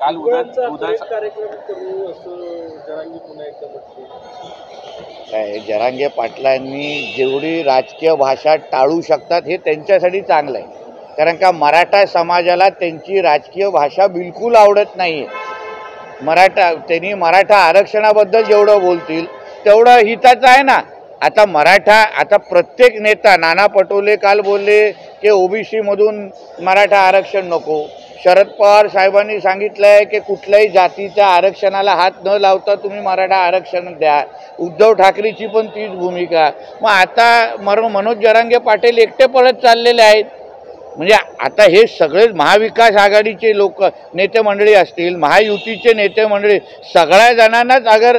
काल उद्या कार्यक्रम करू असं जरांगे पुन्हा एकदा म्हटले। जरांगे पाटलांनी जेवढी राजकीय भाषा टाळू शकतात हे त्यांच्यासाठी चांगलं आहे, कारण का मराठा समाजाला त्यांची राजकीय भाषा बिलकुल आवडत नाही आहे। त्यांनी मराठा आरक्षणाबद्दल जेवढं बोलतील तेवढं हिताचं आहे ना। आता प्रत्येक नेता, नाना पटोले काल बोलले की ओबीसी मधून मराठा आरक्षण नको। शरद पवार साहेबांनी सांगितलं आहे की कुठल्याही जातीच्या आरक्षणाला हात न लावता तुम्ही मराठा आरक्षण द्या। उद्धव ठाकरेची पण तीच भूमिका। मग आता मनोज जरांगे पाटील एकटे पळत चाललेले आहेत। म्हणजे आता हे सगळे महाविकास आघाडीचे लोक नेते मंडळी असतील, महायुतीचे नेते मंडळी, सगळ्या जणांनाच अगर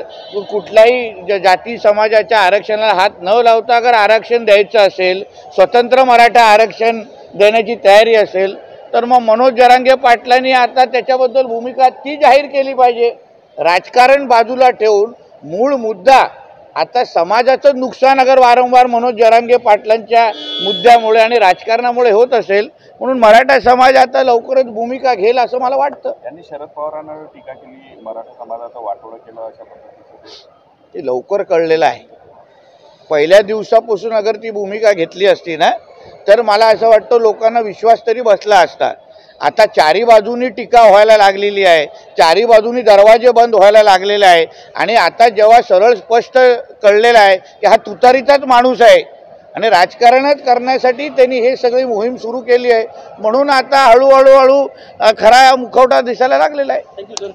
कुठल्याही जाती समाजाच्या आरक्षणाला हात न लावता अगर आरक्षण द्यायचं असेल, स्वतंत्र मराठा आरक्षण देण्याची तयारी असेल, तर मग मनोज जरांगे पाटलांनी आता त्याच्याबद्दल भूमिका ती जाहीर केली पाहिजे। राजकारण बाजूला ठेवून मूळ मुद्दा, आता समाजाचं नुकसान अगर वारंवार मनोज जरांगे पाटलांच्या मुद्द्यामुळे आणि राजकारणामुळे होत असेल, म्हणून मराठा समाज आता लवकरच भूमिका घेईल असं मला वाटतं। त्यांनी शरद पवारांवर टीका केली, मराठा समाजाचं वाटोळं केलं अशा पद्धतीचं ते लवकर कळलेलं आहे। पहिल्या दिवसापासून अगर ती भूमिका घेतली असती ना, तर मला असं वाटतं लोकांना विश्वास तरी बसला असता। आता चारी बाजूनी टीका व्हायला लागलेली आहे, चारी बाजूनी दरवाजे बंद व्हायला लागलेले आहे, आणि आता जेव्हा सरळ स्पष्ट कळलेलं आहे की हा तुतारीचाच माणूस आहे आणि राजकारणच करण्यासाठी त्यांनी हे सगळी मोहीम सुरू केली आहे, म्हणून आता हळूहळू खरा मुखवटा दिसायला लागलेला आहे।